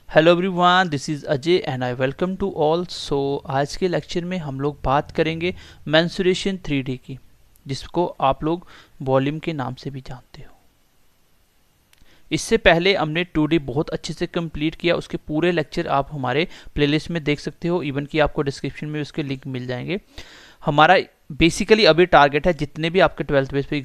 Hello everyone, this is Ajay and I welcome to all. So आज के lecture में हम लोग बात करेंगे मेंसुरेशन 3D की, जिसको आप लोग वॉल्यूम के नाम से भी जानते हो। इससे पहले हमने 2D बहुत अच्छे से कंप्लीट किया, उसके पूरे लेक्चर आप हमारे प्लेलिस्ट में देख सकते हो, इवन कि आपको डिस्क्रिप्शन में उसके लिंक मिल जाएंगे। हमारा बेसिकली अभी टारगेट है जितने भी आपके 12th बेस पे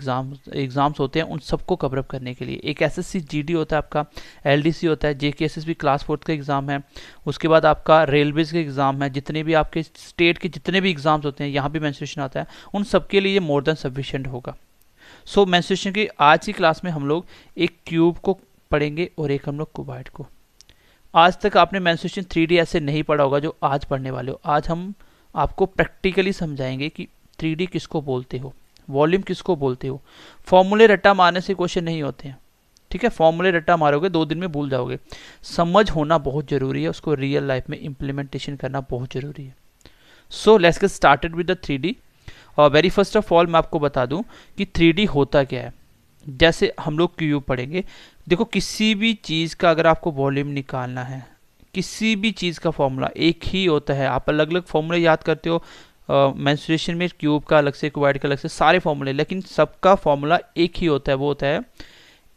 एग्जाम्स होते हैं उन सबको कवर अप करने के लिए। एक एसएससी जीडी होता है आपका, एलडीसी होता है, जेकेएसएसबी क्लास 4 का एग्जाम है, उसके बाद आपका रेलवेज का एग्जाम है, जितने भी आपके स्टेट के जितने भी एग्जाम्स होते हैं यहाँ भी मेंस्ट्रुएशन आता है, उन सबके लिए मोर देन सफिशिएंट होगा। सो मेंस्ट्रुएशन की आज की क्लास में हम लोग एक क्यूब को पढ़ेंगे और एक हम लोग क्यूबॉइड को। आज तक आपने मेंस्ट्रुएशन 3D ऐसे नहीं पढ़ा होगा जो आज पढ़ने वाले हो। आज हम आपको प्रैक्टिकली समझाएंगे कि 3D किसको बोलते हो, वॉल्यूम किसको बोलते हो। फॉर्मूले रट्टा मारने से क्वेश्चन नहीं होते हैं, ठीक है। फॉर्मूले रट्टा मारोगे 2 दिन में भूल जाओगे। समझ होना बहुत जरूरी है, उसको रियल लाइफ में इम्प्लीमेंटेशन करना बहुत जरूरी है। So let's get started with the 3D। और वेरी फर्स्ट ऑफ ऑल मैं आपको बता दूं कि 3D होता क्या है। जैसे हम लोग क्यूब पढ़ेंगे, देखो किसी भी चीज़ का अगर आपको वॉल्यूम निकालना है, किसी भी चीज़ का फॉर्मूला एक ही होता है। आप अलग अलग फॉर्मूले याद करते हो, मेंस्ट्रुएशन में क्यूब का अलग से, क्यूबॉइड का अलग से, सारे फॉर्मूले, लेकिन सबका फॉर्मूला एक ही होता है। वो होता है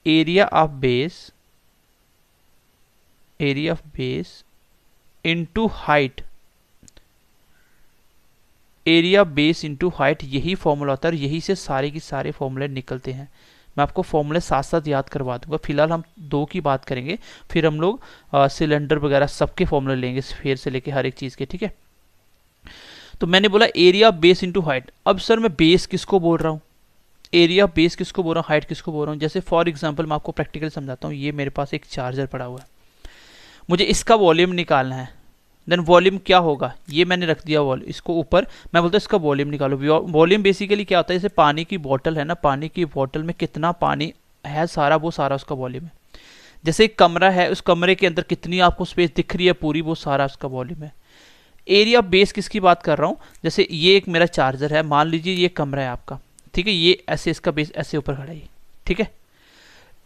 area of base into height. Area base into height, यही फॉर्मूला होता है और यही से सारे की सारे फॉर्मूले निकलते हैं। मैं आपको फॉर्मूले साथ साथ याद करवा दूंगा। फिलहाल हम 2 की बात करेंगे, फिर हम लोग सिलेंडर वगैरह सबके फॉर्मूले लेंगे, स्फीयर से लेके हर एक चीज़ के, ठीक है। तो मैंने बोला एरिया बेस इंटू हाइट। अब सर मैं बेस किसको बोल रहा हूँ, एरिया बेस किसको बोल रहा हूँ, हाइट किसको बोल रहा हूँ। जैसे फॉर एग्जांपल मैं आपको प्रैक्टिकली समझाता हूँ। ये मेरे पास एक चार्जर पड़ा हुआ है, मुझे इसका वॉल्यूम निकालना है। देन वॉल्यूम क्या होगा, ये मैंने रख दिया वॉल्यूम इसको ऊपर, मैं बोलता हूँ इसका वॉल्यूम निकालो। वॉल्यूम बेसिकली क्या होता है, जैसे पानी की बॉटल है ना, पानी की बॉटल में कितना पानी है सारा, वो सारा उसका वॉल्यूम है। जैसे एक कमरा है, उस कमरे के अंदर कितनी आपको स्पेस दिख रही है पूरी, वो सारा उसका वॉल्यूम है। एरिया बेस किसकी बात कर रहा हूँ, जैसे ये एक मेरा चार्जर है, मान लीजिए ये कमरा है आपका, ठीक है। ये ऐसे इसका बेस ऐसे ऊपर खड़ा है, ठीक है।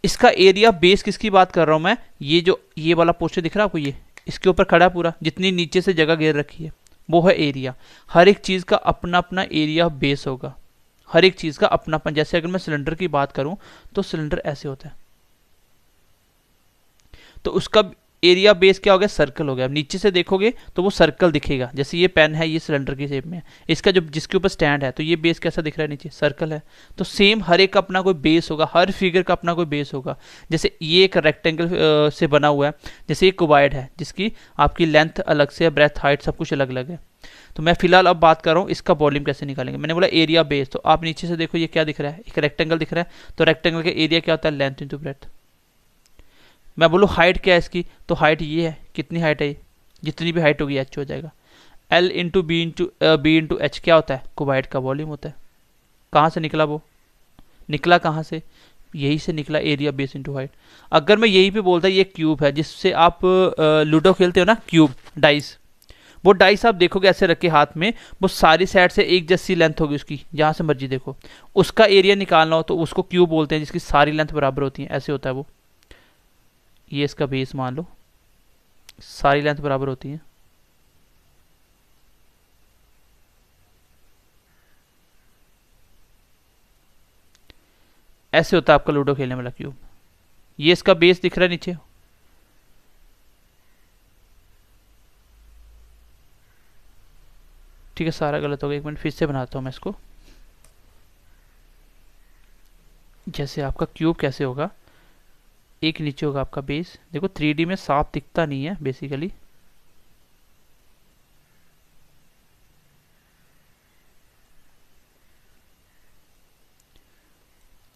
इसका एरिया बेस किसकी बात कर रहा हूँ मैं, ये जो ये वाला पोस्टर दिख रहा है आपको, ये इसके ऊपर खड़ा है पूरा, जितनी नीचे से जगह घेर रखी है वो है एरिया। हर एक चीज़ का अपना अपना एरिया बेस होगा, हर एक चीज़ का अपना अपना। जैसे अगर मैं सिलेंडर की बात करूं तो सिलेंडर ऐसे होता है, तो उसका एरिया बेस क्या हो गया, सर्कल हो गया। अब नीचे से देखोगे तो वो सर्कल दिखेगा। जैसे ये पेन है, ये सिलेंडर की शेप में है, इसका जो जिसके ऊपर स्टैंड है, तो ये बेस कैसा दिख रहा है, नीचे सर्कल है। तो सेम हर एक का अपना कोई बेस होगा, हर फिगर का अपना कोई बेस होगा। जैसे ये एक रेक्टेंगल से बना हुआ है, जैसे ये क्यूबॉइड है जिसकी आपकी लेंथ अलग से है, ब्रेथ, हाइट सब कुछ अलग अलग है। तो मैं फिलहाल अब बात कर रहा हूँ इसका वॉल्यूम कैसे निकालेंगे। मैंने बोला एरिया बेस, तो आप नीचे से देखो ये क्या दिख रहा है, एक रेक्टेंगल दिख रहा है। तो रेक्टेंगल का एरिया क्या होता है, लेंथ इंटू ब्रेथ। मैं बोलूँ हाइट क्या है इसकी, तो हाइट ये है, कितनी हाइट है ये, जितनी भी हाइट होगी एच हो जाएगा। L into B into H क्या होता है, क्यूबॉइड का वॉल्यूम होता है। कहाँ से निकला, वो निकला कहाँ से, यही से निकला, एरिया बेस इंटू हाइट। अगर मैं यही पे बोलता ये क्यूब है, जिससे आप लूडो खेलते हो ना, क्यूब डाइस, वो डाइस आप देखोगे ऐसे रखे हाथ में, वो सारी साइड से एक जैसी लेंथ होगी उसकी, जहाँ से मर्जी देखो। उसका एरिया निकालना हो तो उसको क्यूब बोलते हैं, जिसकी सारी लेंथ बराबर होती है, ऐसे होता है वो। ये इसका बेस मान लो, सारी लेंथ बराबर होती है। ऐसे होता है आपका लूडो खेलने वाला क्यूब। ये इसका बेस दिख रहा है नीचे, ठीक है। सारा गलत हो गया, एक मिनट फिर से बनाता हूँ मैं इसको। जैसे आपका क्यूब कैसे होगा, एक नीचे होगा आपका बेस। देखो 3D में साफ दिखता नहीं है बेसिकली,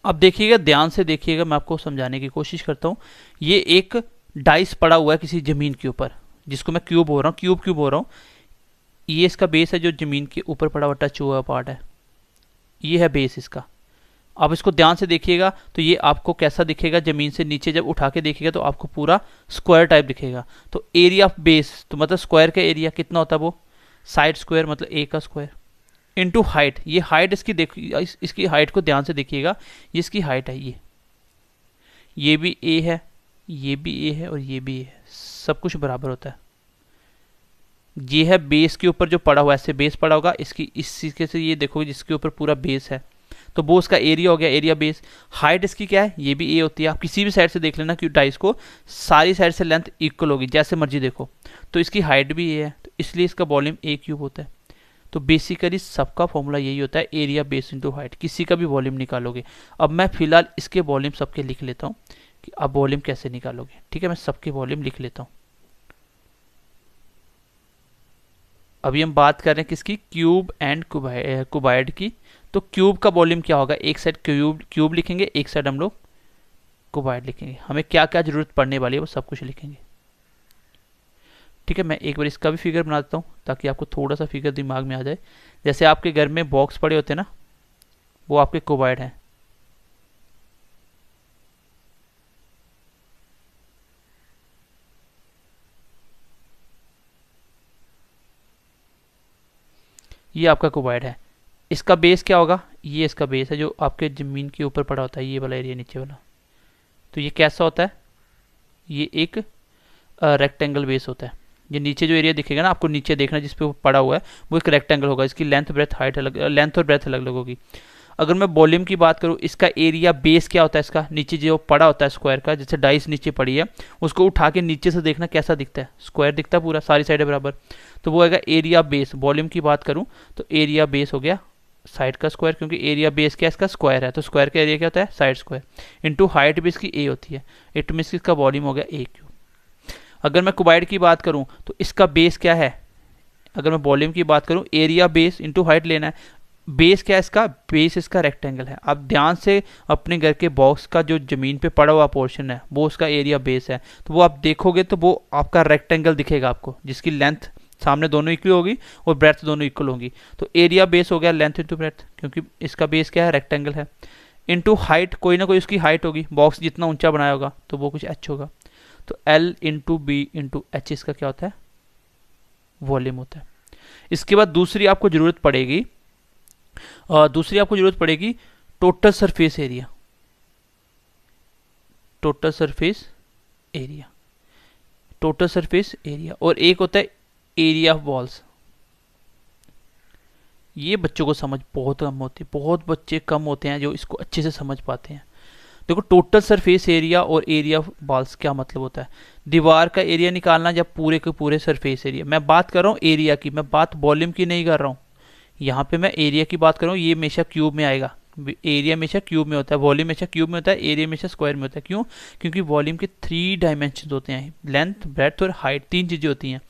अब देखिएगा, ध्यान से देखिएगा, मैं आपको समझाने की कोशिश करता हूँ। ये एक डाइस पड़ा हुआ है किसी जमीन के ऊपर, जिसको मैं क्यूब बोल रहा हूँ, क्यूब बोल रहा हूँ। ये इसका बेस है जो जमीन के ऊपर पड़ा हुआ टच हुआ पार्ट है, ये है बेस इसका। अब इसको ध्यान से देखिएगा तो ये आपको कैसा दिखेगा, जमीन से नीचे जब उठा के देखिएगा तो आपको पूरा स्क्वायर टाइप दिखेगा। तो एरिया ऑफ बेस, तो मतलब स्क्वायर का एरिया कितना होता है, वो साइड स्क्वायर, मतलब ए का स्क्वायर इंटू हाइट। ये हाइट इसकी इसकी हाइट को ध्यान से देखिएगा, ये इसकी हाइट है, ये भी ए है, ये भी ए है और ये भी ए है, सब कुछ बराबर होता है। ये है बेस के ऊपर जो पड़ा हुआ है, ऐसे बेस पड़ा होगा इसकी, इस तरीके से ये देखोगे जिसके ऊपर पूरा बेस है, तो वो उसका एरिया हो गया, एरिया बेस। हाइट इसकी क्या है, ये भी ए होती है। आप किसी भी साइड से देख लेना कि डाइस को सारी साइड से लेंथ इक्वल होगी, जैसे मर्जी देखो। तो इसकी हाइट भी ए है, तो इसलिए इसका वॉल्यूम ए क्यूब होता है। तो बेसिकली सबका फॉर्मूला यही होता है, एरिया बेस इंटू हाइट, किसी का भी वॉल्यूम निकालोगे। अब मैं फिलहाल इसके वॉल्यूम सबके लिख लेता हूँ कि अब वॉल्यूम कैसे निकालोगे। ठीक है, मैं सबके वॉल्यूम लिख लेता हूँ। अभी हम बात कर रहे हैं किसकी, क्यूब एंड क्यूबाइड की। तो क्यूब का वॉल्यूम क्या होगा, एक साइड क्यूब क्यूब लिखेंगे, एक साइड हम लोग क्यूबाइड लिखेंगे। हमें क्या क्या जरूरत पड़ने वाली है वो सब कुछ लिखेंगे। ठीक है, मैं एक बार इसका भी फिगर बना देता हूँ ताकि आपको थोड़ा सा फिगर दिमाग में आ जाए। जैसे आपके घर में बॉक्स पड़े होते हैं ना, वो आपके क्यूबाइड हैं। ये आपका क्यूबाइड है। इसका बेस क्या होगा, ये इसका बेस है जो आपके ज़मीन के ऊपर पड़ा होता है, ये वाला एरिया नीचे वाला। तो ये कैसा होता है, ये एक रेक्टेंगल बेस होता है। ये नीचे जो एरिया दिखेगा ना, आपको नीचे देखना जिस पे वो पड़ा हुआ है, वो एक रेक्टेंगल होगा। इसकी लेंथ ब्रेथ हाइट अलग, लेंथ और ब्रेथ अलग अलग होगी। अगर मैं वॉल्यूम की बात करूँ, इसका एरिया बेस क्या होता है, इसका नीचे जो पड़ा होता है स्क्वायर का, जैसे डाइस नीचे पड़ी है, उसको उठा के नीचे से देखना कैसा दिखता है, स्क्वायर दिखता है पूरा, सारी साइडें बराबर। तो वो आएगा एरिया बेस। वॉल्यूम की बात करूँ तो एरिया बेस हो गया साइड का स्क्वायर, क्योंकि एरिया बेस क्या है, इसका स्क्वायर है, तो स्क्वायर का एरिया क्या होता है, साइड स्क्वायर, इंटू हाइट भी इसकी ए होती है। इट मीन्स इसका वॉल्यूम हो गया ए क्यूब। अगर मैं क्यूबाइड की बात करूं तो इसका बेस क्या है, अगर मैं वॉल्यूम की बात करूं, एरिया बेस इंटू हाइट लेना है। बेस क्या है इसका, बेस इसका रेक्टेंगल है। आप ध्यान से अपने घर के बॉक्स का जो जमीन पे पड़ा हुआ पोर्शन है वो उसका एरिया बेस है, तो वो आप देखोगे तो वो आपका रेक्टेंगल दिखेगा आपको, जिसकी लेंथ सामने दोनों इक्वल होगी और ब्रेथ दोनों इक्वल होगी। तो एरिया बेस हो गया लेंथ इंटू ब्रेथ, क्योंकि इसका बेस क्या है, रेक्टेंगल है। इंटू हाइट, कोई ना कोई उसकी हाइट होगी, बॉक्स जितना ऊंचा बनाया होगा तो वो कुछ एच होगा। तो L into B into H इसका क्या होता है, वॉल्यूम होता है। इसके बाद दूसरी आपको जरूरत पड़ेगी, total surface area. Total surface area, total surface area. और एक होता है एरिया ऑफ वॉल्स। ये बच्चों को समझ बहुत कम होती है, बहुत बच्चे कम होते हैं जो इसको अच्छे से समझ पाते हैं। देखो, टोटल सरफेस एरिया और एरिया ऑफ वॉल्स क्या मतलब होता है, दीवार का एरिया निकालना जब पूरे के पूरे सरफेस एरिया। मैं बात कर रहा हूँ एरिया की, मैं बात वॉल्यूम की नहीं कर रहा हूँ। यहाँ पे मैं एरिया की बात कर रहा हूँ, ये हमेशा क्यूब में आएगा। एरिया हमेशा क्यूब में होता है, वॉल्यूम हमेशा क्यूब में होता है, एरिया हमेशा स्क्वायर में होता है। क्यों, क्योंकि वॉल्यूम के 3 डायमेंशन होते हैं, लेंथ ब्रेथ और हाइट, 3 चीज़ें होती हैं।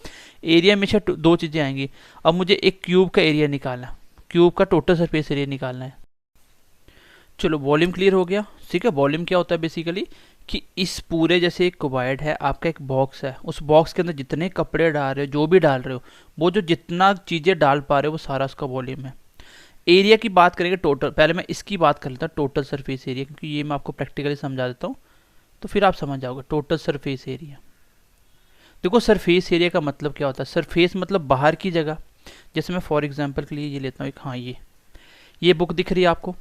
एरिया हमेशा 2 चीज़ें आएंगी। अब मुझे एक क्यूब का एरिया निकालना, क्यूब का टोटल सरफेस एरिया निकालना है। चलो, वॉल्यूम क्लियर हो गया। ठीक है, वॉल्यूम क्या होता है बेसिकली कि इस पूरे, जैसे एक क्यूबाइड है, आपका एक बॉक्स है, उस बॉक्स के अंदर जितने कपड़े डाल रहे हो, जो भी डाल रहे हो, वो जो जितना चीज़ें डाल पा रहे हो वो सारा उसका वॉल्यूम है। एरिया की बात करेंगे टोटल, पहले मैं इसकी बात कर लेता हूँ, टोटल सरफेस एरिया, क्योंकि ये मैं आपको प्रैक्टिकली समझा देता हूँ तो फिर आप समझ जाओगे। टोटल सरफेस एरिया, देखो सरफेस एरिया का मतलब क्या होता है, सरफेस मतलब बाहर की जगह। जैसे मैं फॉर एग्जाम्पल के लिए ये लेता हूँ एक, हाँ ये बुक दिख रही है आपको,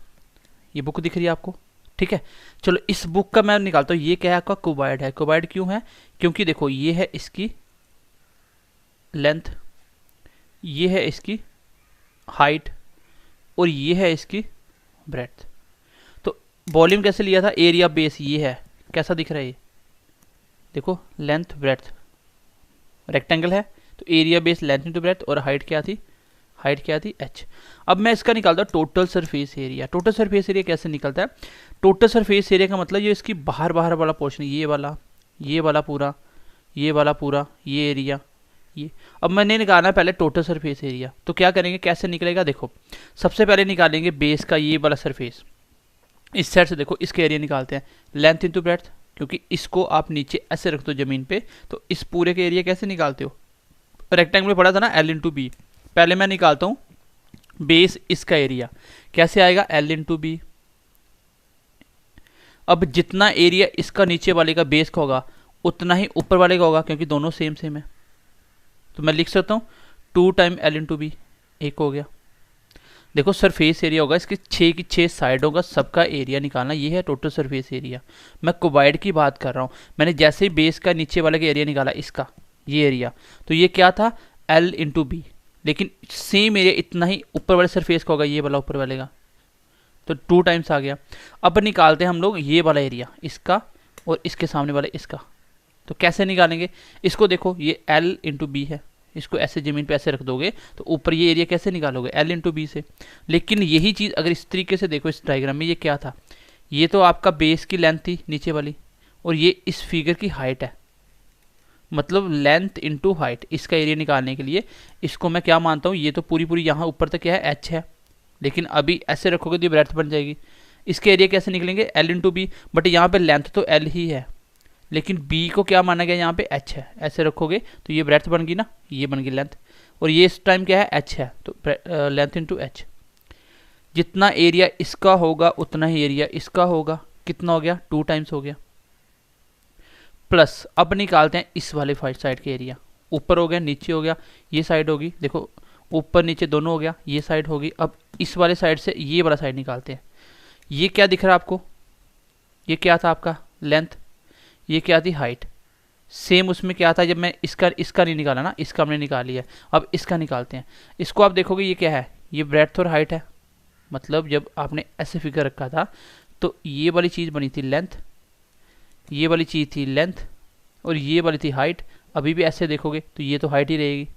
ये बुक दिख रही है आपको, ठीक है। चलो, इस बुक का मैं निकालता हूँ, ये क्या है आपका, क्यूबाइड है। क्यूबाइड क्यों है, क्योंकि देखो ये है इसकी लेंथ, ये है इसकी हाइट और ये है इसकी ब्रेथ। तो वॉल्यूम कैसे लिया था, एरिया बेस ये है, कैसा दिख रहा है ये, देखो लेंथ ब्रेथ, रेक्टेंगल है, तो area base length into breadth, और हाइट क्या थी, हाइट क्या थी, h। अब मैं इसका निकालता हूँ total surface area. Total surface area कैसे निकलता है, टोटल सरफेस एरिया का मतलब ये इसकी बाहर वाला पोर्शन, ये वाला पूरा, ये वाला पूरा, ये एरिया, ये। अब मैंने निकालना है पहले टोटल सरफेस एरिया, तो क्या करेंगे, कैसे निकलेगा, देखो सबसे पहले निकालेंगे बेस का ये वाला सरफेस। इस साइड से देखो इसके एरिया निकालते हैं, लेंथ इंटू ब्रेथ, क्योंकि इसको आप नीचे ऐसे रख दो जमीन पे, तो इस पूरे के एरिया कैसे निकालते हो, रेक्टेंगल में पड़ा था ना, L इंटू बी। पहले मैं निकालता हूँ बेस, इसका एरिया कैसे आएगा, L इंटू बी। अब जितना एरिया इसका नीचे वाले का बेस का होगा उतना ही ऊपर वाले का होगा, क्योंकि दोनों सेम सेम है। तो मैं लिख सकता हूँ 2 टाइम L इंटू बी, एक हो गया। देखो सरफेस एरिया होगा इसके 6 की 6 साइडों का सबका एरिया निकालना, ये है टोटल सरफेस एरिया। मैं क्यूबॉइड की बात कर रहा हूँ। मैंने जैसे ही बेस का नीचे वाले का एरिया निकाला, इसका ये एरिया, तो ये क्या था L इंटू बी, लेकिन सेम एरिया इतना ही ऊपर वाले सरफेस का होगा, ये वाला ऊपर वाले का, तो 2 टाइम्स आ गया। अब निकालते हैं हम लोग ये वाला एरिया, इसका और इसके सामने वाला इसका। तो कैसे निकालेंगे इसको, देखो ये L इंटू बी है, इसको ऐसे ज़मीन पे ऐसे रख दोगे तो ऊपर ये एरिया कैसे निकालोगे, L इंटू बी से। लेकिन यही चीज़ अगर इस तरीके से देखो, इस डायग्राम में ये क्या था, ये तो आपका बेस की लेंथ थी नीचे वाली, और ये इस फिगर की हाइट है, मतलब लेंथ इंटू हाइट। इसका एरिया निकालने के लिए इसको मैं क्या मानता हूँ, ये तो पूरी पूरी यहाँ ऊपर तक क्या है, H है, लेकिन अभी ऐसे रखोगे तो ये ब्रेड्थ बन जाएगी। इसके एरिया कैसे निकलेंगे, L इंटू बी, बट यहाँ पे लेंथ तो L ही है, लेकिन B को क्या माना गया यहाँ पे H है, ऐसे रखोगे तो ये ब्रेड्थ बन गई ना, ये बन गई लेंथ, और ये इस टाइम क्या है H है, तो लेंथ इंटू H। जितना एरिया इसका होगा उतना ही एरिया इसका होगा, कितना हो गया 2 टाइम्स हो गया। प्लस अब निकालते हैं इस वाले साइड के एरिया, ऊपर हो गया नीचे हो गया, ये साइड होगी, देखो ऊपर नीचे दोनों हो गया, ये साइड होगी। अब इस वाले साइड से ये वाला साइड निकालते हैं। ये क्या दिख रहा है आपको, ये क्या था आपका लेंथ, ये क्या थी हाइट। सेम उसमें क्या था, जब मैं इसका नहीं निकाला ना, इसका हमने निकाल लिया, अब इसका निकालते हैं। इसको आप देखोगे ये क्या है, ये ब्रेड्थ और हाइट है, मतलब जब आपने ऐसे फिगर रखा था तो ये वाली चीज़ बनी थी लेंथ, ये वाली चीज़ थी लेंथ, और ये वाली थी हाइट। अभी भी ऐसे देखोगे तो ये तो हाइट ही रहेगी,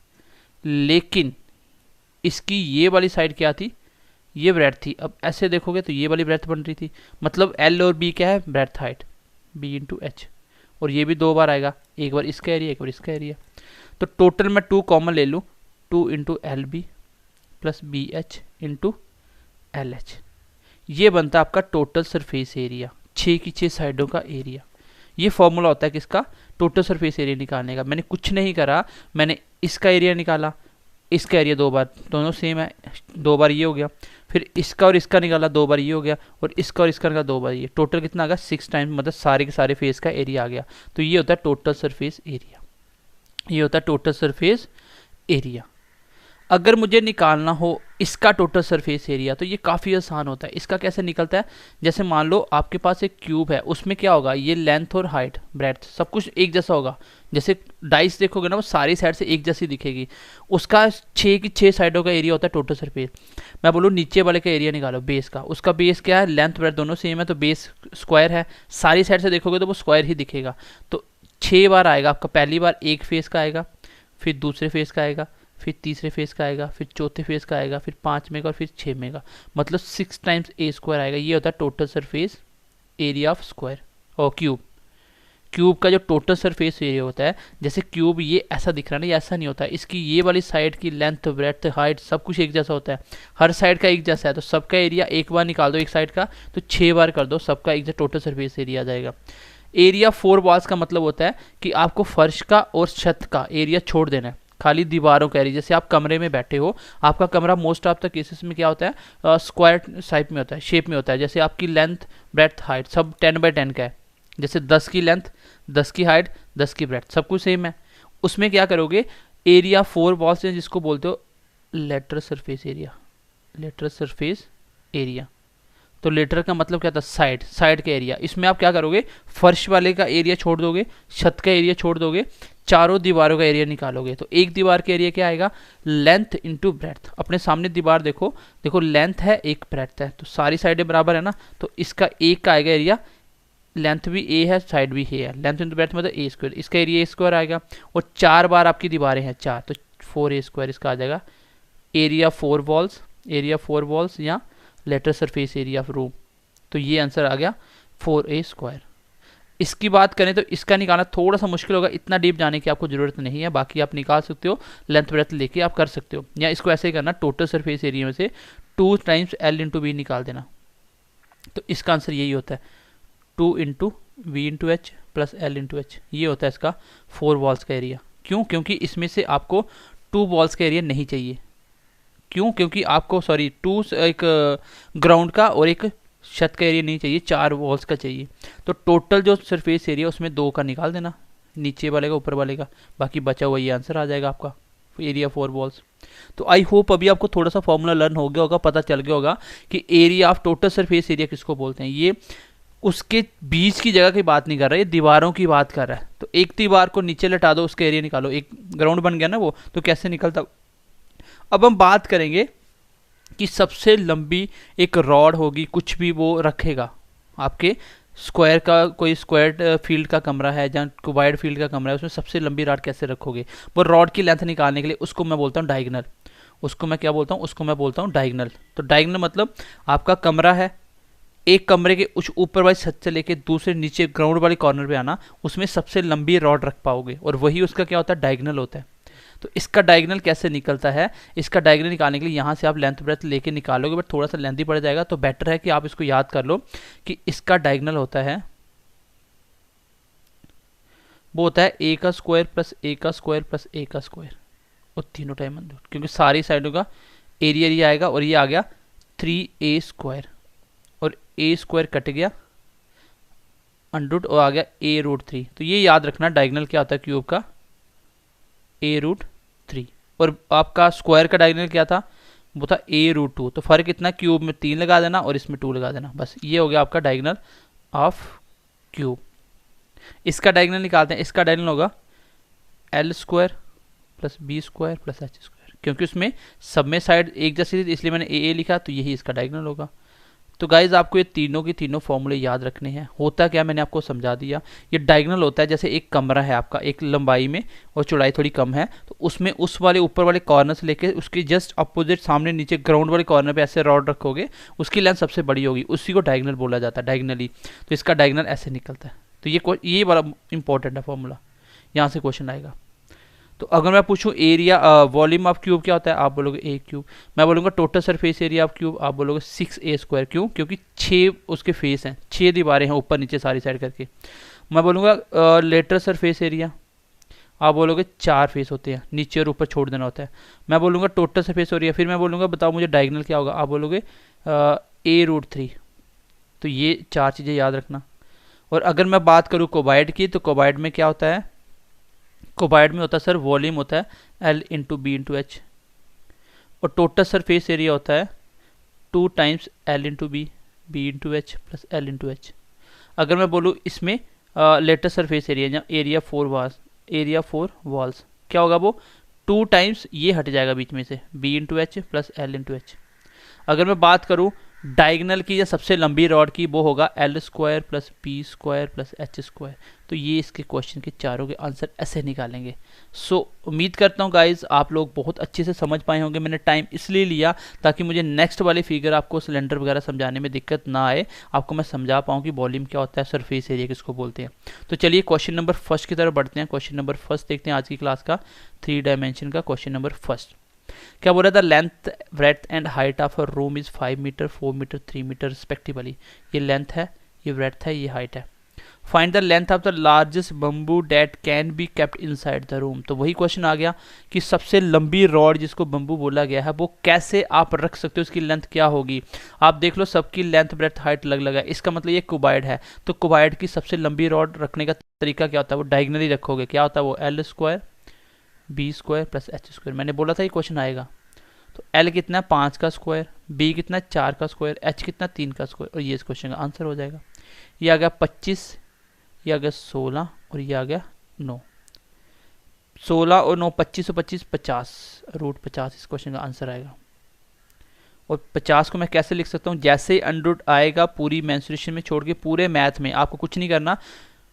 लेकिन इसकी ये वाली साइड क्या थी, ये ब्रेड्थ थी। अब ऐसे देखोगे तो ये वाली ब्रेड्थ बन रही थी, मतलब L और B क्या है, breadth height, B into H, और ये भी 2 बार आएगा, एक बार इसका एरिया एक बार इसका एरिया। तो टोटल मैं 2 कॉमन ले लूँ, 2 into LB plus BH into LH, ये बनता है आपका टोटल सरफेस एरिया, 6 की 6 साइडों का एरिया। ये फॉर्मूला होता है किसका, टोटल सरफेस एरिया निकालने का। मैंने कुछ नहीं करा, मैंने इसका एरिया निकाला, इसका एरिया 2 बार, दोनों सेम है, 2 बार ये हो गया, फिर इसका और इसका निकाला 2 बार ये हो गया, और इसका और इसका निकाला 2 बार ये, टोटल कितना आ गया 6 टाइम्स, मतलब सारे के सारे फेस का एरिया आ गया। तो ये होता है टोटल सरफेस एरिया, ये होता है टोटल सरफेस एरिया। अगर मुझे निकालना हो इसका टोटल सरफेस एरिया तो ये काफ़ी आसान होता है। इसका कैसे निकलता है, जैसे मान लो आपके पास एक क्यूब है, उसमें क्या होगा, ये लेंथ और हाइट ब्रेड्थ सब कुछ एक जैसा होगा। जैसे डाइस देखोगे ना, वो सारी साइड से एक जैसी दिखेगी, उसका 6 की 6 साइडों का एरिया होता है टोटल सरफेस। मैं बोलूँ नीचे वाले का एरिया निकालो, बेस का, उसका बेस क्या है, लेंथ ब्रेड्थ दोनों सेम है, तो बेस स्क्वायर है, सारी साइड से देखोगे तो वो स्क्वायर ही दिखेगा। तो 6 बार आएगा आपका, पहली बार एक फेस का आएगा, फिर दूसरे फेस का आएगा, फिर तीसरे फेस का आएगा, फिर चौथे फेस का आएगा, फिर 5 में का, और फिर 6 में का, मतलब 6 टाइम्स ए स्क्वायर आएगा। ये होता है total surface area of square और क्यूब। क्यूब का जो टोटल सरफेस एरिया होता है, जैसे क्यूब ये ऐसा दिख रहा है ना, ये ऐसा नहीं होता है, इसकी ये वाली साइड की लेंथ ब्रेड्थ हाइट सब कुछ एक जैसा होता है, हर साइड का एक जैसा है। तो सबका एरिया एक बार निकाल दो एक साइड का, तो 6 बार कर दो, सबका एक जैसा टोटल सरफेस एरिया आ जाएगा। एरिया 4 वॉल्स का मतलब होता है कि आपको फर्श का और छत का एरिया छोड़ देना है, खाली दीवारों का एरिया। जैसे आप कमरे में बैठे हो, आपका कमरा मोस्ट ऑफ द केसेस में क्या होता है, स्क्वायर टाइप में होता है, शेप में होता है। जैसे आपकी लेंथ ब्रेड्थ हाइट सब 10 बाई 10 का है, जैसे 10 की लेंथ 10 की हाइट 10 की ब्रेड्थ सब कुछ सेम है। उसमें क्या करोगे, एरिया 4 वॉल्स हैं जिसको बोलते हो lateral surface area, lateral surface area. तो लेटर का मतलब क्या था, साइड, साइड का एरिया। इसमें आप क्या करोगे, फर्श वाले का एरिया छोड़ दोगे, छत का एरिया छोड़ दोगे, चारों दीवारों का एरिया निकालोगे। तो एक दीवार का एरिया क्या आएगा, लेंथ इंटू ब्रेड्थ। अपने सामने दीवार देखो, देखो लेंथ है एक ब्रेड्थ है, तो सारी साइडें बराबर है ना, तो इसका एक का आएगा एरिया, लेंथ भी ए है साइड भी ए है, लेंथ इंटू ब्रेड्थ मतलब ए स्क्वायर, इसका एरिया ए स्क्वायर आएगा। और 4 बार आपकी दीवारें हैं 4, तो 4 a स्क्वायर इसका आ जाएगा। एरिया 4 वॉल्स, एरिया 4 वॉल्स या lateral surface area of room, तो ये आंसर आ गया 4a स्क्वायर। इसकी बात करें तो इसका निकालना थोड़ा सा मुश्किल होगा, इतना डीप जाने की आपको जरूरत नहीं है, बाकी आप निकाल सकते हो, लेंथ ब्रेड्थ लेके आप कर सकते हो। या इसको ऐसे ही करना, टोटल सरफेस एरिया में से 2 टाइम्स L इंटू बी निकाल देना, तो इसका आंसर यही होता है 2 into V into H plus L into H. ये होता है इसका 4 वॉल्स का एरिया। क्यों, क्योंकि इसमें से आपको 2 वॉल्स का एरिया नहीं चाहिए। क्यों, क्योंकि आपको सॉरी 2 एक ग्राउंड का और एक छत का एरिया नहीं चाहिए, 4 वॉल्स का चाहिए। तो टोटल जो सरफेस एरिया उसमें 2 का निकाल देना, नीचे वाले का ऊपर वाले का, बाकी बचा हुआ ये आंसर आ जाएगा आपका एरिया 4 वॉल्स। तो आई होप अभी आपको थोड़ा सा फॉर्मूला लर्न हो गया होगा, पता चल गया होगा कि area of total surface area किसको बोलते हैं। ये उसके बीच की जगह की बात नहीं कर रहा है, ये दीवारों की बात कर रहा है। तो एक दीवार को नीचे लटा दो, उसका एरिया निकालो, एक ग्राउंड बन गया ना वो, तो कैसे निकलता। अब हम बात करेंगे कि सबसे लंबी एक रॉड होगी, कुछ भी वो रखेगा आपके स्क्वायर का, कोई स्क्वायर फील्ड का कमरा है जहाँ क्यूबाइड फील्ड का कमरा है, उसमें सबसे लंबी रॉड कैसे रखोगे। वो रॉड की लेंथ निकालने के लिए उसको मैं बोलता हूँ डायगोनल। उसको मैं क्या बोलता हूँ, उसको मैं बोलता हूँ डायगोनल। तो डायगोनल मतलब आपका कमरा है, एक कमरे के उस ऊपर वाली छत से लेके दूसरे नीचे ग्राउंड वाले कॉर्नर पे आना, उसमें सबसे लंबी रॉड रख पाओगे, और वही उसका क्या होता है, डायगोनल होता है। तो इसका डायगोनल कैसे निकलता है, इसका डायगोनल निकालने के लिए यहाँ से आप लेंथ ब्रेथ लेके निकालोगे, बट थोड़ा सा लेंथी पड़ जाएगा, तो बेटर है कि आप इसको याद कर लो कि इसका डायगोनल होता है, वो होता है ए का स्क्वायर प्लस ए का स्क्वायर प्लस ए का स्क्वायर, और तीनों टाइम अंदर, क्योंकि सारी साइडों का एरिया आएगा, और ये आ गया 3a स्क्वायर, और ए स्क्वायर कट गया अंडर और आ गया a√3। तो ये याद रखना डायगोनल क्या होता है क्यूब का, a√3। और आपका स्क्वायर का डायगोनल क्या था, वो था a√2। तो फर्क इतना, क्यूब में 3 लगा देना और इसमें 2 लगा देना, बस ये हो गया आपका डायगोनल ऑफ क्यूब। इसका डायगोनल निकालते हैं, इसका डायगोनल होगा l square plus b square plus h square, क्योंकि उसमें सब में साइड एक जैसी थी इसलिए मैंने a लिखा, तो यही इसका डायगोनल होगा। तो गाइज आपको ये तीनों की तीनों फॉर्मूले याद रखने हैं। होता क्या, मैंने आपको समझा दिया। ये डायगोनल होता है, जैसे एक कमरा है आपका, एक लंबाई में और चौड़ाई थोड़ी कम है, तो उसमें उस वाले ऊपर वाले कॉर्नर से लेके उसके जस्ट अपोजिट सामने नीचे ग्राउंड वाले कॉर्नर पे ऐसे रॉड रखोगे, उसकी लेंथ सबसे बड़ी होगी, उसी को डायगोनल बोला जाता है, डायगोनली। तो इसका डायगोनल ऐसे निकलता है। तो ये बड़ा इंपॉर्टेंट है फॉर्मूला, यहाँ से क्वेश्चन आएगा। तो अगर मैं पूछूं एरिया वॉल्यूम ऑफ क्यूब क्या होता है, आप बोलोगे ए क्यूब। मैं बोलूँगा total surface area of cube, आप बोलोगे 6a स्क्वायर। क्यों, क्योंकि 6 उसके फेस हैं, 6 दीवारें हैं ऊपर नीचे सारी साइड करके। मैं बोलूँगा लेटरल सरफेस एरिया, आप बोलोगे 4 फेस होते हैं, नीचे और ऊपर छोड़ देना होता है। मैं बोलूँगा टोटल सरफेस एरिया, फिर मैं बोलूँगा बताओ मुझे डायगोनल क्या होगा, आप बोलोगे a√3। तो ये 4 चीज़ें याद रखना। और अगर मैं बात करूँ कोबाइड की, तो कोबाइड में क्या होता है, कोबाइड में होता है सर वॉल्यूम होता है L into B into H, और टोटल सरफेस एरिया होता है 2 times L into B into H plus L into H. अगर मैं बोलूँ इसमें लेटेस्ट सरफेस एरिया या एरिया 4 वॉल्स क्या होगा, वो 2 टाइम्स ये हट जाएगा बीच में से B into H plus L into H. अगर मैं बात करूँ डायगोनल की या सबसे लंबी रॉड की, वो होगा L square plus B square plus H square. तो ये इसके क्वेश्चन के चारों के आंसर ऐसे निकालेंगे। सो उम्मीद करता हूँ गाइज आप लोग बहुत अच्छे से समझ पाए होंगे। मैंने टाइम इसलिए लिया ताकि मुझे नेक्स्ट वाले फिगर आपको सिलेंडर वगैरह समझाने में दिक्कत ना आए, आपको मैं समझा पाऊँ कि वॉल्यूम क्या होता है, सरफेस एरिया किसको बोलते हैं। तो चलिए क्वेश्चन नंबर फर्स्ट की तरफ बढ़ते हैं। क्वेश्चन नंबर फर्स्ट देखते हैं आज की क्लास का 3 डायमेंशन का क्वेश्चन नंबर फर्स्ट। क्या बोल रहा था, length breadth and height of a room is 5 metre 4 metre 3 metre respectively. ये लेंथ है, ये ब्रेड्थ है, ये हाइट है। Find the length of the largest bamboo that can be kept inside the room. तो वही क्वेश्चन आ गया कि सबसे लंबी रॉड जिसको बम्बू बोला गया है वो कैसे आप रख सकते हो, उसकी लेंथ क्या होगी। आप देख लो सबकी लेंथ ब्रेड्थ हाइट अलग अलग है, इसका मतलब ये क्यूबाइड है। तो क्यूबाइड की सबसे लंबी रॉड रखने का तरीका क्या होता है, वो डायगोनली रखोगे। क्या होता है वो, L square B square plus H square. मैंने बोला था ये क्वेश्चन आएगा। तो L कितना 5 का स्क्वायर, B कितना 4 का स्क्वायर, H कितना 3 का स्क्वायर, और ये इस क्वेश्चन का आंसर हो जाएगा। ये आ गया 25, ये आ गया 16 और ये आ गया 9। 16 और 9 25 और 25 50, √50 इस क्वेश्चन का आंसर आएगा। और 50 को मैं कैसे लिख सकता हूँ, जैसे ही अंडर आएगा पूरी मेंसुरेशन में छोड़ के पूरे मैथ में आपको कुछ नहीं करना,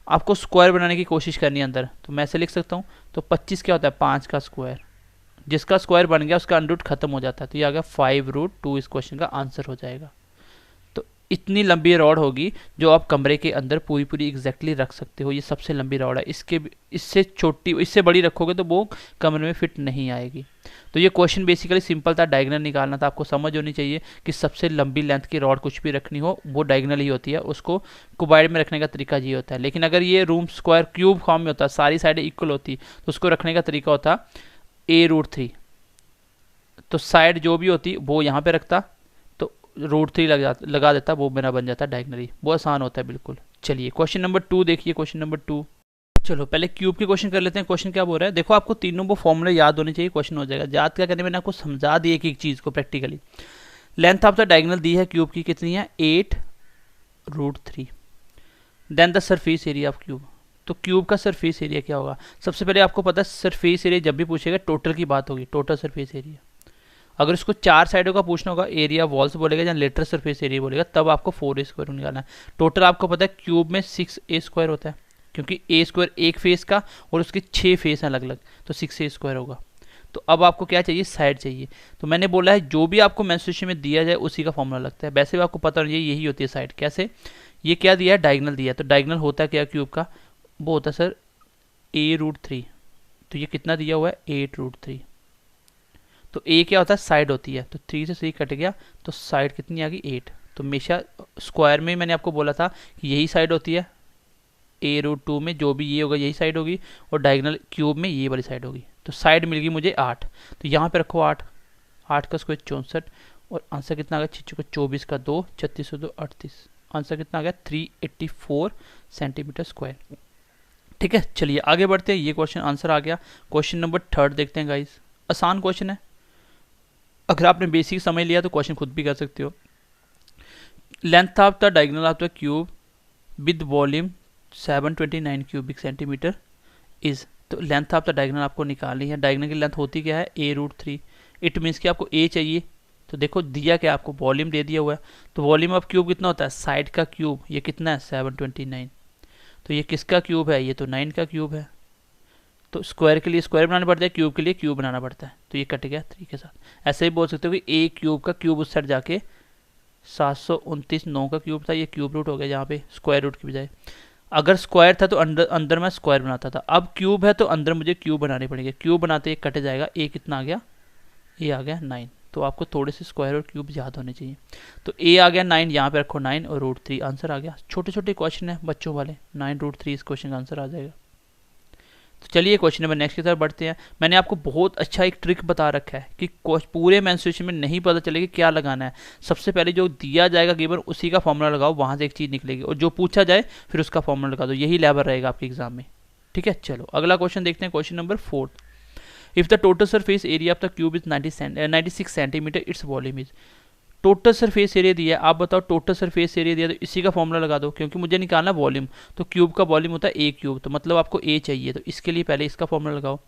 आपको स्क्वायर बनाने की कोशिश करनी है अंदर। तो मैं ऐसे लिख सकता हूँ। तो 25 क्या होता है 5 का स्क्वायर, जिसका स्क्वायर बन गया उसका अंडर खत्म हो जाता है। तो ये आ गया 5√2 इस क्वेश्चन का आंसर हो जाएगा। तो इतनी लंबी रॉड होगी जो आप कमरे के अंदर पूरी पूरी एग्जैक्टली रख सकते हो। ये सबसे लंबी रॉड है, इससे छोटी इससे बड़ी रखोगे तो वो कमरे में फिट नहीं आएगी। तो ये क्वेश्चन बेसिकली सिंपल था, डायगोनल निकालना था। आपको समझ होनी चाहिए कि सबसे लंबी लेंथ की रॉड कुछ भी रखनी हो वो डायगोनल ही होती है, उसको क्यूबाइड में रखने का तरीका ये होता है। लेकिन अगर ये रूम स्क्वायर क्यूब फॉर्म में होता है, सारी साइडें इक्वल होती, तो उसको रखने का तरीका होता a√3। तो साइड जो भी होती वो यहाँ पे रखता, तो √3 लगा देता, वो मेरा बन जाता डायगोनली। वो आसान होता है बिल्कुल। चलिए क्वेश्चन नंबर 2 देखिए। क्वेश्चन नंबर 2, चलो पहले क्यूब के क्वेश्चन कर लेते हैं। क्वेश्चन क्या बोल रहा है, देखो आपको तीनों वो फॉर्मूले याद होने चाहिए, क्वेश्चन हो जाएगा। याद क्या करने, मैंने आपको समझा दी एक एक चीज़ को practically. Length of the diagonal दी है क्यूब की, कितनी है 8√3। Then the surface area of cube, तो क्यूब का सरफेस एरिया क्या होगा। सबसे पहले आपको पता है सरफेस एरिया जब भी पूछेगा टोटल की बात होगी, टोटल सरफेस एरिया। अगर इसको 4 साइडों का पूछना होगा, एरिया वॉल्स बोलेगा या लेटरल सरफेस एरिया बोलेगा, तब आपको 4a² निकालना है। टोटल आपको पता है क्यूब में 6a² होता है, क्योंकि a² एक फेस का और उसके 6 फेस हैं अलग अलग, तो 6a² होगा। तो अब आपको क्या चाहिए, साइड चाहिए। तो मैंने बोला है जो भी आपको मेंस्ट्रुएशन में दिया जाए उसी का फॉर्मूला लगता है। वैसे भी आपको पता होना चाहिए यही होती है साइड। कैसे, ये क्या दिया है, डायगोनल दिया है। तो डायगोनल होता है क्या क्यूब का, वो होता है सर a√3। तो ये कितना दिया हुआ है 8√3। तो a क्या होता है, साइड होती है। तो 3 से 3 कट गया, तो साइड कितनी आ गई 8। तो हमेशा स्क्वायर में मैंने आपको बोला था कि यही साइड होती है, a√2 में जो भी ये होगा यही साइड होगी, और डायगोनल क्यूब में ये वाली साइड होगी। तो साइड मिल गई मुझे 8। तो यहाँ पे रखो 8, 8 का स्क्वायर 64, और आंसर कितना आ गया 6 को 24 का 2, 36 2 38। आंसर कितना आ गया 384 सेंटीमीटर स्क्वायर। ठीक है, चलिए आगे बढ़ते हैं। ये क्वेश्चन आंसर आ गया। क्वेश्चन नंबर 3 देखते हैं गाइस। आसान क्वेश्चन है, अगर आपने बेसिक समझ लिया तो क्वेश्चन खुद भी कर सकते हो। Length of the diagonal of the cube with volume 729 cubic centimetre is. तो लेंथ ऑफ द डायगोनल आपको निकालनी है। डायगोनल की लेंथ होती क्या है a√3। इट मीन्स कि आपको a चाहिए। तो देखो दिया क्या, आपको वॉल्यूम दे दिया हुआ है। तो वॉल्यूम ऑफ क्यूब कितना होता है, साइड का क्यूब, ये कितना है 729। तो ये किसका क्यूब है, ये तो 9 का क्यूब है। तो स्क्वायर के लिए स्क्वायर बनाना पड़ता है, क्यूब के लिए क्यूब बनाना पड़ता है। तो ये कट गया 3 के साथ। ऐसे ही बोल सकते हो कि a क्यूब का क्यूब उस साइड जाके 729 9 का क्यूब था, ये क्यूब रूट हो गया यहाँ पे स्क्वायर रूट की बजाय। अगर स्क्वायर था तो अंदर मैं स्क्वायर बनाता था, अब क्यूब है तो अंदर मुझे क्यूब बनाने पड़ेंगे। क्यूब बनाते ही कट जाएगा, a कितना आ गया, a आ गया 9। तो आपको थोड़े से स्क्वायर और क्यूब याद होने चाहिए। तो a आ गया 9, यहाँ पे रखो 9 और √3, आंसर आ गया। छोटे छोटे क्वेश्चन है बच्चों वाले, 9√3 इस क्वेश्चन का आंसर आ जाएगा। तो चलिए क्वेश्चन नंबर नेक्स्ट की तरफ बढ़ते हैं। मैंने आपको बहुत अच्छा एक ट्रिक बता रखा है कि पूरे मेंस्ट्रुएशन में नहीं पता चलेगा क्या लगाना है। सबसे पहले जो दिया जाएगा गिवन उसी का फॉर्मूला लगाओ, वहां से एक चीज निकलेगी, और जो पूछा जाए फिर उसका फॉर्मूला लगा दो। यही लेवल रहेगा आपके एग्जाम में। ठीक है, चलो अगला क्वेश्चन देखते हैं। Question number 4। If the total surface area of the cube is 96 centimetre, its volume is. Total surface area दिया है, आप बताओ टोटल सरफेस एरिया दिया, तो इसी का फॉर्मूला लगा दो, क्योंकि मुझे निकालना वॉल्यूम। तो क्यूब का वॉल्यूम होता है a क्यूब, तो मतलब आपको a चाहिए, तो इसके लिए पहले इसका फॉर्मूला लगाओ।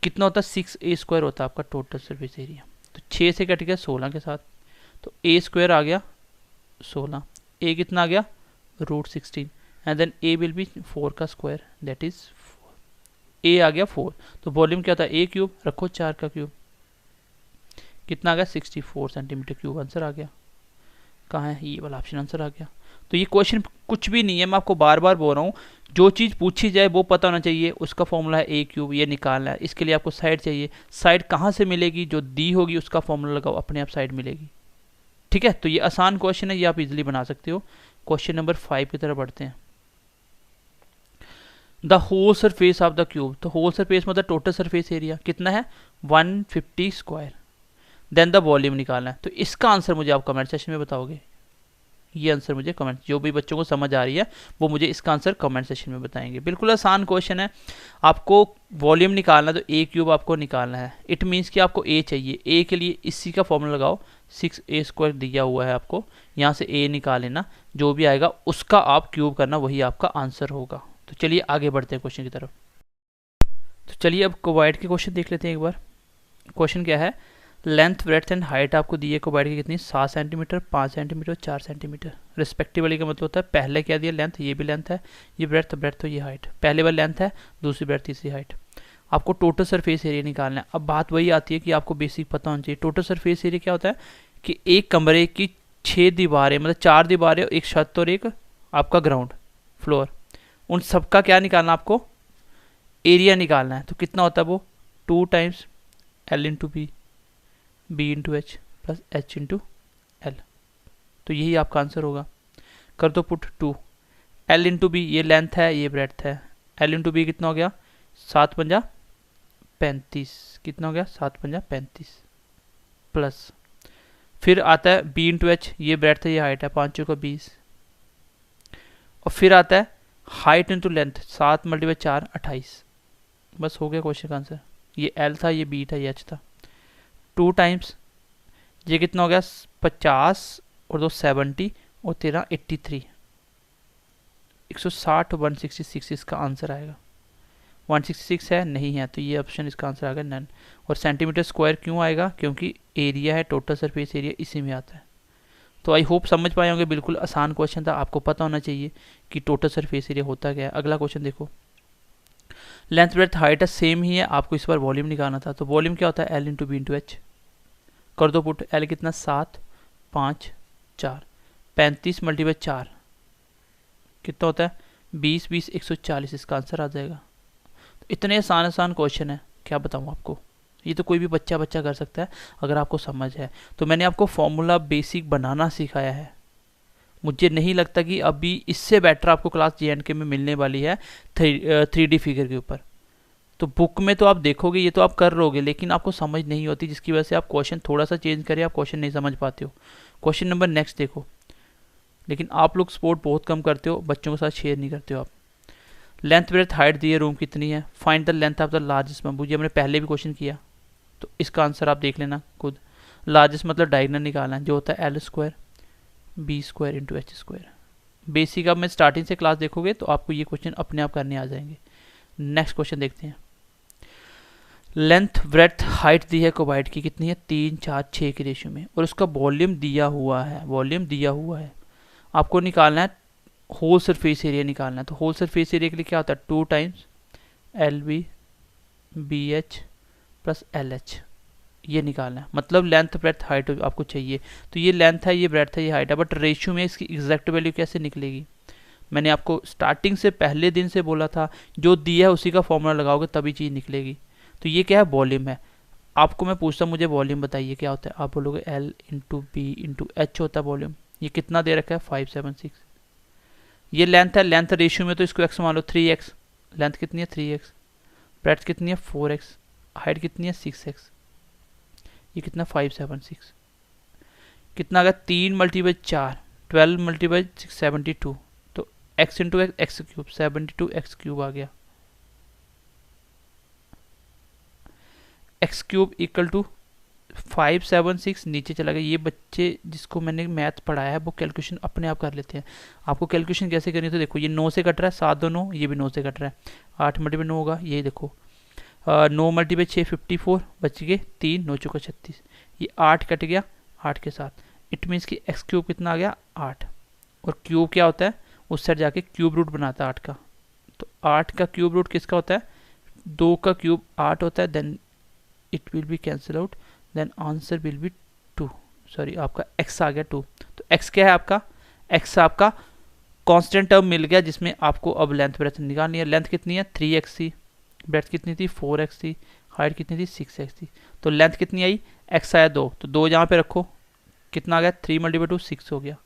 कितना होता है 6a² होता है आपका टोटल सरफेस एरिया। तो 6 से कट गया 16 के साथ, तो a² आ गया 16। a कितना आ गया √16, and then a will be 4 का स्क्वायर, दैट इज 4। a आ गया 4। तो वॉल्यूम क्या होता है a क्यूब, रखो 4 का क्यूब, कितना आ गया 64 सेंटीमीटर क्यूब। आंसर आ गया, कहाँ है ये वाला ऑप्शन, आंसर आ गया। तो ये क्वेश्चन कुछ भी नहीं है, मैं आपको बार बार बोल रहा हूँ, जो चीज़ पूछी जाए वो पता होना चाहिए। उसका फॉर्मूला है a क्यूब, ये निकालना है। इसके लिए आपको साइड चाहिए। साइड कहाँ से मिलेगी, जो दी होगी उसका फॉर्मूला लगाओ, अपने आप साइड मिलेगी। ठीक है, तो ये आसान क्वेश्चन है, ये आप इजिली बना सकते हो। क्वेश्चन नंबर 5 की तरफ बढ़ते हैं। The whole surface of the cube, तो होल सरफेस मतलब टोटल सरफेस एरिया कितना है 150 स्क्वायर। देन द वॉल्यूम निकालना है। तो इसका आंसर मुझे आप कमेंट सेक्शन में बताओगे। ये आंसर मुझे कमेंट, जो भी बच्चों को समझ आ रही है वो मुझे इसका आंसर कमेंट सेक्शन में बताएंगे। बिल्कुल आसान क्वेश्चन है। आपको वॉल्यूम निकालना है, तो a क्यूब आपको निकालना है। इट मीन्स कि आपको a चाहिए। a के लिए इसी का फॉर्मूला लगाओ, 6a² दिया हुआ है आपको, यहाँ से a निकाल लेना, जो भी आएगा उसका आप क्यूब करना, वही आपका आंसर होगा। तो चलिए आगे बढ़ते हैं क्वेश्चन की तरफ। तो चलिए अब क्यूबॉइड के क्वेश्चन देख लेते हैं एक बार। क्वेश्चन क्या है, लेंथ ब्रेड्थ एंड हाइट आपको दी है क्यूबॉइड की कितनी, 7 सेंटीमीटर 5 सेंटीमीटर 4 सेंटीमीटर रिस्पेक्टिवली। का मतलब होता है पहले क्या दिया लेंथ, ये भी लेंथ है, ये ब्रेड्थ ब्रेड्थ, तो ये हाइट। पहले वाली लेंथ है, दूसरी ब्रेड्थ, तीसरी हाइट। आपको टोटल सरफेस एरिया निकालना है। अब बात वही आती है कि आपको बेसिक पता होना चाहिए। टोटल सरफेस एरिया क्या होता है कि एक कमरे की 6 दीवारें, मतलब 4 दीवारें, एक छत और एक आपका ग्राउंड फ्लोर, उन सबका क्या निकालना, आपको एरिया निकालना है। तो कितना होता है वो 2 times L into B, B into H plus H into L. तो यही आपका आंसर होगा। कर दो पुट 2 L इंटू बी, ये लेंथ है ये ब्रेड्थ है, L इंटू बी कितना हो गया 7 पंजा 35, कितना हो गया 7 पंजा 35 प्लस फिर आता है b इंटू एच, ये ब्रेड्थ है ये हाइट है, 5 चौका 20, और फिर आता है हाइट इंटू लेंथ 7 मल्टीप्लाई 4 28। बस हो गया क्वेश्चन का आंसर। ये एल था, ये बी था, ये एच था। 2 टाइम्स ये कितना हो गया 50 और 2 70 और 13 83 160 166 इसका आंसर आएगा। 166 है नहीं है तो ये ऑप्शन इसका आंसर आएगा नन। और सेंटीमीटर स्क्वायर क्यों आएगा, क्योंकि एरिया है, टोटल सरफेस एरिया इसी में आता है। तो आई होप समझ पाए होंगे, बिल्कुल आसान क्वेश्चन था, आपको पता होना चाहिए कि टोटल सरफेस एरिया होता क्या है। अगला क्वेश्चन देखो, लेंथ ब्रेथ हाइट सेम ही है, आपको इस बार वॉल्यूम निकालना था। तो वॉल्यूम क्या होता है L into B into H. कर दो पुट, एल कितना 7 5 4 35 मल्टीप्लाई 4 कितना होता है 20 20 140 इसका आंसर आ जाएगा। तो इतने आसान आसान क्वेश्चन है, क्या बताऊँ आपको, ये तो कोई भी बच्चा कर सकता है अगर आपको समझ है। तो मैंने आपको फॉर्मूला बेसिक बनाना सिखाया है। मुझे नहीं लगता कि अभी इससे बेटर आपको क्लास JNK में मिलने वाली है 3D फिगर के ऊपर। तो बुक में तो आप देखोगे, ये तो आप कर लोगे, लेकिन आपको समझ नहीं होती, जिसकी वजह से आप क्वेश्चन थोड़ा सा चेंज करें, आप क्वेश्चन नहीं समझ पाते हो। क्वेश्चन नंबर नेक्स्ट देखो, लेकिन आप लोग स्पोर्ट बहुत कम करते हो, बच्चों के साथ शेयर नहीं करते हो आप। लेंथ ब्रेथ हाइट दी है, रूम कितनी है, find the length of the largest bamboo. ये हमने पहले भी क्वेश्चन किया, तो इसका आंसर आप देख लेना खुद। लार्जेस्ट मतलब डायगोनल निकालना है, जो होता है L square B square into H square. Basic अब मैं स्टार्टिंग से क्लास देखोगे तो आपको ये क्वेश्चन अपने आप करने आ जाएंगे। नेक्स्ट क्वेश्चन देखते हैं। लेंथ ब्रेथ हाइट दी है कोबाइड की, कितनी है 3 4 6 के रेशियो में, और उसका वॉल्यूम दिया हुआ है, वॉल्यूम दिया हुआ है। आपको निकालना है होल सरफेस एरिया निकालना है। तो होल सरफेस एरिया के लिए क्या होता है 2 times L B B H plus L H, ये निकालना है। मतलब लेंथ ब्रेथ हाइट आपको चाहिए। तो ये लेंथ है, ये ब्रेथ है, ये हाइट है, बट रेशियो में इसकी एग्जैक्ट वैल्यू कैसे निकलेगी। मैंने आपको स्टार्टिंग से पहले दिन से बोला था, जो दिया है उसी का फॉर्मूला लगाओगे तभी चीज़ निकलेगी। तो ये क्या है वॉल्यूम है। आपको मैं पूछता हूँ मुझे वॉल्यूम बताइए क्या होता है, आप बोलोगे L into B into H होता है वॉल्यूम। ये कितना दे रखा है 576। ये लेंथ है, लेंथ रेशियो में तो इसको एक्स मान लो 3x। लेंथ कितनी है 3x, ब्रेथ कितनी है 4x, हाइट कितनी है 6x, ये कितना 576। कितना आ गया 3 मल्टीप्लाई 4 12 मल्टीप्लाई 6 72। तो x into x cube 72 x cube आ गया। एक्स क्यूब इक्वल टू 576 नीचे चला गया। ये बच्चे जिसको मैंने मैथ पढ़ाया है वो कैलकुलेशन अपने आप कर लेते हैं। आपको कैलकुलेशन कैसे करनी है, तो देखो ये 9 से कट रहा है, 7 2 9, ये भी 9 से कट रहा है, 8 मल्टीप्लाई 9 होगा, ये देखो 9 मल्टीप्लाई 6 54 बच गए 3 9 चौका 36, ये 8 कट गया 8 के साथ। इट मीन्स कि एक्स क्यूब कितना आ गया 8। और क्यूब क्या होता है उस साइड जाके क्यूब रूट बनाता है 8 का। तो 8 का क्यूब रूट किसका होता है 2 का क्यूब 8 होता है, then it will be cancel out, then answer will be 2। Sorry आपका x आ गया 2। तो x क्या है आपका, x आपका कांस्टेंट टर्म मिल गया, जिसमें आपको अब लेंथ ब्रेथ निकालनी है। लेंथ कितनी है 3x थी, ब्रेथ कितनी थी 4x थी, हाइट कितनी थी 6x थी। तो लेंथ कितनी आई x आया 2, तो 2 यहाँ पे रखो, कितना आ गया 3 मल्टीप्लाई 2 6 हो गया।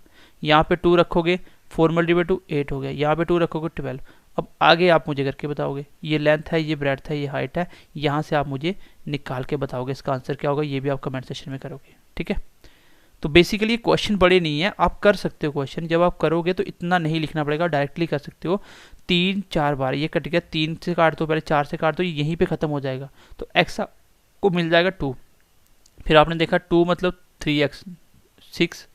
यहाँ पे 2 रखोगे 4 मल्टीप्लाई 2 8 हो गया। यहाँ पे 2 रखोगे 12। अब आगे आप मुझे करके बताओगे, ये लेंथ है, ये ब्रेथ है, ये हाइट है, यहाँ से आप मुझे निकाल के बताओगे इसका आंसर क्या होगा। ये भी आप कमेंट सेक्शन में करोगे, ठीक है। तो बेसिकली क्वेश्चन बड़े नहीं है, आप कर सकते हो क्वेश्चन। जब आप करोगे तो इतना नहीं लिखना पड़ेगा, डायरेक्टली कर सकते हो। 3 4 बार ये कट गया, 3 से काट दो, पहले 4 से काट दो, यहीं पे खत्म हो जाएगा। तो x को मिल जाएगा 2। फिर आपने देखा 2 मतलब 3x 6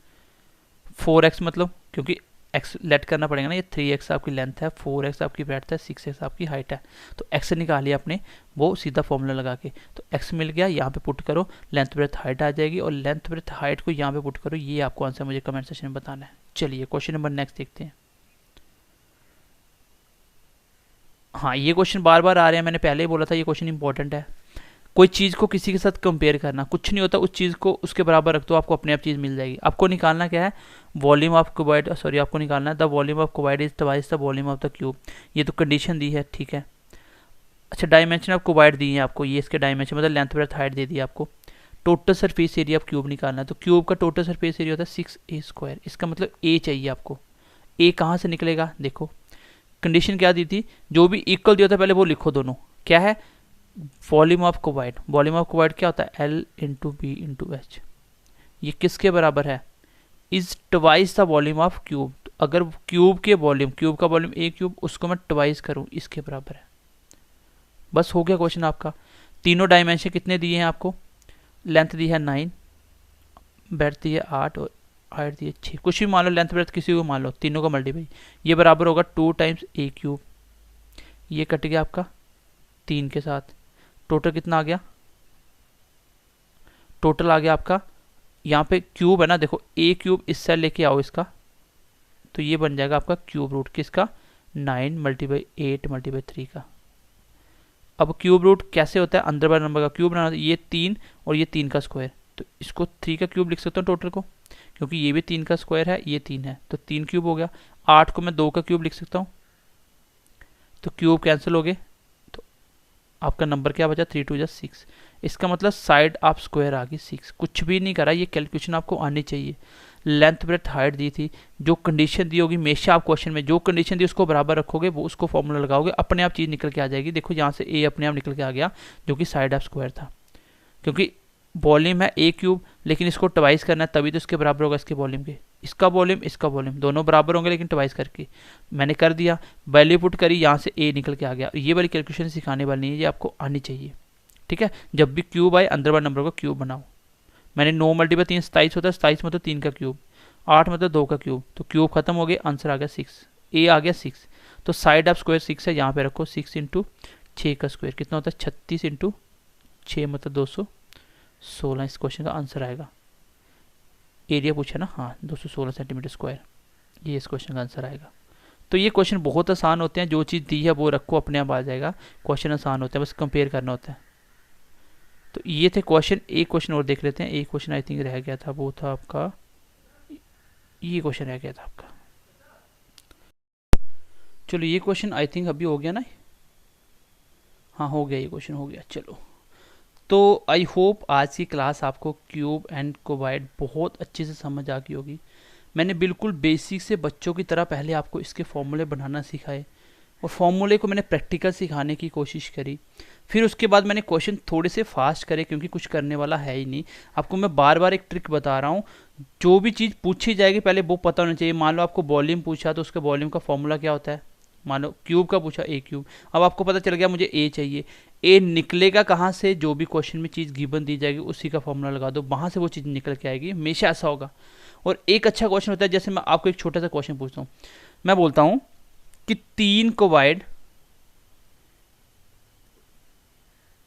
4x मतलब, क्योंकि x लेट करना पड़ेगा ना, ये 3x आपकी लेंथ है, 4x आपकी ब्रेथ है, 6x आपकी हाइट है। तो x निकालिए आपने वो सीधा फॉर्मूला लगा के। तो x मिल गया, यहाँ पे पुट करो, लेंथ ब्रेथ हाइट आ जाएगी, और लेंथ ब्रेथ हाइट को यहाँ पे पुट करो। ये आपको आंसर मुझे कमेंट सेक्शन में बताना है। चलिए क्वेश्चन नंबर नेक्स्ट देखते हैं। हाँ ये क्वेश्चन बार बार आ रहे हैं, मैंने पहले ही बोला था ये क्वेश्चन इंपॉर्टेंट है। कोई चीज़ को किसी के साथ कंपेयर करना, कुछ नहीं होता, उस चीज़ को उसके बराबर रख दो, आपको अपने आप चीज़ मिल जाएगी। आपको निकालना क्या है वॉल्यूम ऑफ क्यूबाइड, सॉरी आपको निकालना है the volume of cuboid is twice the volume of the cube. ये तो कंडीशन दी है, ठीक है। अच्छा डायमेंशन ऑफ क्यूबाइड दी है आपको, ये इसके डायमेंशन मतलब लेंथ ब्रेथ हाइट दे दी आपको। Total surface area of cube निकालना है, तो क्यूब का टोटल सरफेस एरिया होता है 6a²। इसका मतलब a चाहिए आपको। a कहाँ से निकलेगा, देखो कंडीशन क्या दी थी, जो भी इक्वल दिया था पहले वो लिखो दोनों। क्या है volume of cuboid, volume of cuboid क्या होता है L into B into H. ये किसके बराबर है, is twice the volume of cube. तो अगर क्यूब के वॉल्यूम, क्यूब का वॉल्यूम ए क्यूब, उसको मैं ट्वाइस करूँ, इसके बराबर है। बस हो गया क्वेश्चन आपका। तीनों डायमेंशन कितने दिए हैं आपको? लेंथ दी है 9, ब्रेड्थ दी है 8 और हाइट दी है 6। कुछ भी मान लो, लेंथ ब्रेड्थ किसी को मान लो, तीनों का मल्टीप्लाई, ये बराबर होगा 2 टाइम्स ए क्यूब। ये कट गया आपका 3 के साथ, टोटल कितना आ गया? टोटल आ गया आपका, यहाँ पे क्यूब है ना, देखो ए क्यूब इस साइड लेके आओ इसका, तो ये बन जाएगा आपका क्यूब रूट किसका? 9 मल्टीप्लाई 8 मल्टीप्लाई 3 का। अब क्यूब रूट कैसे होता है? अंदर वाले नंबर का क्यूब बनाना, ये 3 और ये 3 का स्क्वायर, तो इसको 3 का क्यूब लिख सकता हूँ टोटल को, क्योंकि ये भी 3 का स्क्वायर है, ये 3 है, तो 3 क्यूब हो गया। 8 को मैं 2 का क्यूब लिख सकता हूँ, तो क्यूब कैंसिल हो गए, तो आपका नंबर क्या बचा? 3 2 6। इसका मतलब साइड ऑफ स्क्वायर आ गई 6। कुछ भी नहीं करा, ये कैलकुलेशन आपको आनी चाहिए। लेंथ ब्रेड्थ हाइट दी थी, जो कंडीशन दी होगी हमेशा आप क्वेश्चन में जो कंडीशन दी उसको बराबर रखोगे, वो उसको फॉर्मूला लगाओगे, अपने आप चीज़ निकल के आ जाएगी। देखो यहाँ से ए अपने आप निकल के आ गया, जो कि साइड ऑफ स्क्वायर था, क्योंकि वॉल्यूम है ए क्यूब, लेकिन इसको ट्वाइस करना है तभी तो इसके बराबर होगा इसके वॉल्यूम के। इसका वॉल्यूम दोनों बराबर होंगे, लेकिन ट्वाइस करके मैंने कर दिया, वैल्यू पुट करी, यहाँ से ए निकल के आ गया। ये वाली कैलकुलेशन सिखाने वाली नहीं है, ये आपको आनी चाहिए, ठीक है। जब भी क्यूब आए अंदर वाले नंबर को क्यूब बनाओ। मैंने 9 मल्टीप्लाई 3 27 होता है, 27 मतलब 3 का क्यूब, 8 मतलब 2 का क्यूब, तो क्यूब खत्म हो गया, आंसर आ गया 6, ए आ गया 6। तो साइड ऑफ स्क्वायर 6 है, यहाँ पे रखो 6 इंटू 6 का स्क्वायर कितना होता है? 36 इंटू 6 मतलब 216। इस क्वेश्चन का आंसर आएगा। एरिया पूछा ना, हाँ 216 सेंटीमीटर स्क्वायर, ये इस क्वेश्चन का आंसर आएगा। तो ये क्वेश्चन बहुत आसान होते हैं, जो चीज़ दी है वो रखो, अपने आप आ जाएगा। क्वेश्चन आसान होता है, बस कंपेयर करना होता है। तो ये थे क्वेश्चन। एक क्वेश्चन और देख लेते हैं, एक क्वेश्चन आई थिंक रह गया था, वो था आपका, ये क्वेश्चन रह गया था आपका। चलो ये क्वेश्चन आई थिंक अभी हो गया ना, हाँ हो गया, ये क्वेश्चन हो गया। चलो, तो आई होप आज की क्लास आपको क्यूब एंड क्यूबॉइड बहुत अच्छे से समझ आ गई होगी। मैंने बिल्कुल बेसिक से बच्चों की तरह पहले आपको इसके फॉर्मूले बनाना सिखाए, और फॉर्मूले को मैंने प्रैक्टिकल सिखाने की कोशिश करी। फिर उसके बाद मैंने क्वेश्चन थोड़े से फास्ट करे, क्योंकि कुछ करने वाला है ही नहीं। आपको मैं बार बार एक ट्रिक बता रहा हूँ, जो भी चीज़ पूछी जाएगी पहले वो पता होना चाहिए। मान लो आपको वॉल्यूम पूछा, तो उसके वॉल्यूम का फॉर्मूला क्या होता है? मान लो क्यूब का पूछा, ए क्यूब। अब आपको पता चल गया मुझे ए चाहिए, ए निकलेगा कहाँ से? जो भी क्वेश्चन में चीज़ गिवन दी जाएगी उसी का फॉर्मूला लगा दो, वहाँ से वो चीज़ निकल के आएगी, हमेशा ऐसा होगा। और एक अच्छा क्वेश्चन होता है, जैसे मैं आपको एक छोटा सा क्वेश्चन पूछता हूँ, मैं बोलता हूँ कि 3 क्यूबॉइड,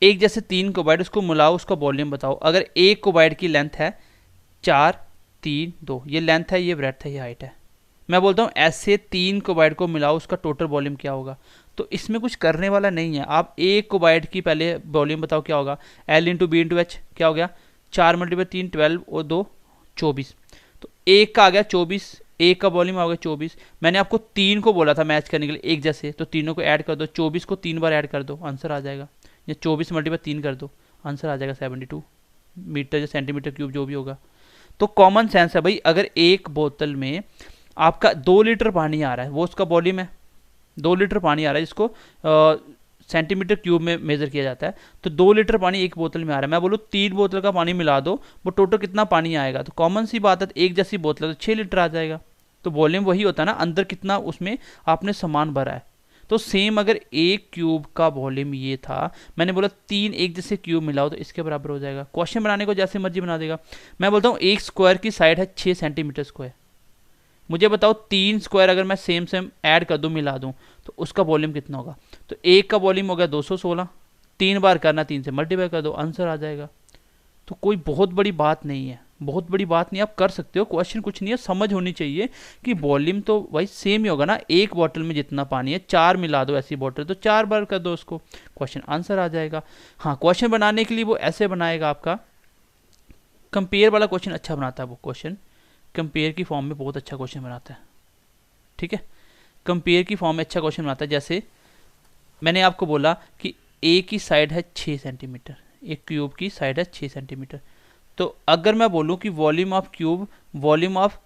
एक जैसे 3 क्यूबॉइड, उसको मिलाओ, उसका वॉल्यूम बताओ। अगर एक क्यूबॉइड की लेंथ है 4 3 2, ये लेंथ है, ये ब्रेड्थ है, ये हाइट है। मैं बोलता हूँ ऐसे 3 क्यूबॉइड को मिलाओ, उसका टोटल वॉल्यूम क्या होगा? तो इसमें कुछ करने वाला नहीं है। आप एक क्यूबॉइड की पहले वॉल्यूम बताओ क्या होगा? L into B into H क्या हो गया? 4 मल्टीप्लाई 3 12 और 2 24, तो एक का आ गया 24, एक का वॉल्यूम आ गया 24। मैंने आपको 3 को बोला था मैच करने के लिए एक जैसे, तो तीनों को ऐड कर दो, 24 को 3 बार ऐड कर दो, आंसर आ जाएगा। या 24 मल्टीप्लाई 3 कर दो, आंसर आ जाएगा 72 मीटर या सेंटीमीटर क्यूब, जो भी होगा। तो कॉमन सेंस है भाई, अगर एक बोतल में आपका 2 लीटर पानी आ रहा है, वो उसका वॉल्यूम है, 2 लीटर पानी आ रहा है, जिसको सेंटीमीटर क्यूब में मेजर किया जाता है, तो 2 लीटर पानी एक बोतल में आ रहा है। मैं बोलूँ 3 बोतल का पानी मिला दो, वो टोटल कितना पानी आएगा? तो कॉमन सी बात है, एक जैसी बोतल है तो 6 लीटर आ जाएगा। तो वॉल्यूम वही होता है ना, अंदर कितना उसमें आपने सामान भरा है। तो सेम अगर एक क्यूब का वॉल्यूम ये था, मैंने बोला 3 एक जैसे क्यूब मिलाओ तो इसके बराबर हो जाएगा। क्वेश्चन बनाने को जैसे मर्जी बना देगा। मैं बोलता हूँ एक स्क्वायर की साइड है 6 सेंटीमीटर स्क्वायर, मुझे बताओ 3 स्क्वायर अगर मैं सेम ऐड कर दूं, मिला दूं, तो उसका वॉल्यूम कितना होगा? तो एक का वॉल्यूम हो गया 216, 3 बार करना, 3 से मल्टीप्लाई कर दो, आंसर आ जाएगा। तो कोई बहुत बड़ी बात नहीं है, बहुत बड़ी बात नहीं, आप कर सकते हो। क्वेश्चन कुछ नहीं है, समझ होनी चाहिए कि वॉल्यूम तो भाई सेम ही होगा ना। एक बॉटल में जितना पानी है 4 मिला दो ऐसी बॉटल, तो 4 बार कर दो उसको, क्वेश्चन आंसर आ जाएगा। हाँ, क्वेश्चन बनाने के लिए वो ऐसे बनाएगा आपका, कंपेयर वाला क्वेश्चन अच्छा बनाता है वो क्वेश्चन, कंपेयर की फॉर्म में बहुत अच्छा क्वेश्चन बनाता है, ठीक है। कंपेयर की फॉर्म में अच्छा क्वेश्चन बनाता है। जैसे मैंने आपको बोला कि ए की साइड है 6 सेंटीमीटर, एक क्यूब की साइड है 6 सेंटीमीटर, तो अगर मैं बोलूं कि volume of cube volume of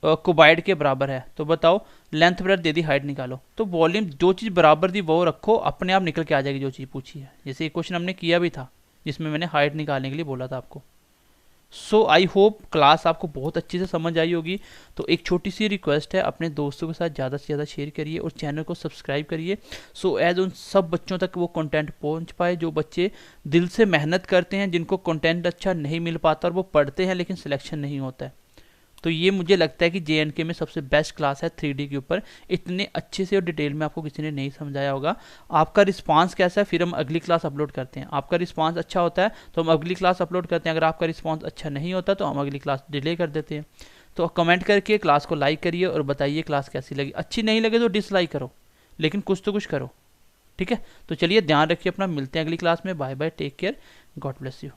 cuboid के बराबर है, तो बताओ लेंथ ब्रेड्थ दे दी, हाइट निकालो। तो वॉल्यूम जो चीज़ बराबर दी वो रखो, अपने आप निकल के आ जाएगी जो चीज़ पूछी है। जैसे एक क्वेश्चन हमने किया भी था, जिसमें मैंने हाइट निकालने के लिए बोला था आपको, सो आई होप क्लास आपको बहुत अच्छे से समझ आई होगी। तो एक छोटी सी रिक्वेस्ट है, अपने दोस्तों के साथ ज़्यादा से ज़्यादा शेयर करिए और चैनल को सब्सक्राइब करिए, सो एज उन सब बच्चों तक वो कंटेंट पहुंच पाए जो बच्चे दिल से मेहनत करते हैं, जिनको कंटेंट अच्छा नहीं मिल पाता और वो पढ़ते हैं लेकिन सिलेक्शन नहीं होता है। तो ये मुझे लगता है कि JNK में सबसे बेस्ट क्लास है 3D के ऊपर। इतने अच्छे से और डिटेल में आपको किसी ने नहीं समझाया होगा। आपका रिस्पांस कैसा है, फिर हम अगली क्लास अपलोड करते हैं। आपका रिस्पांस अच्छा होता है तो हम अगली क्लास अपलोड करते हैं, अगर आपका रिस्पांस अच्छा नहीं होता तो हम अगली क्लास डिले कर देते हैं। तो कमेंट करके क्लास को लाइक करिए और बताइए क्लास कैसी लगी। अच्छी नहीं लगे तो डिसलाइक करो, लेकिन कुछ तो कुछ करो, ठीक है। तो चलिए ध्यान रखिए अपना, मिलते हैं अगली क्लास में। Bye bye, take care, God bless you.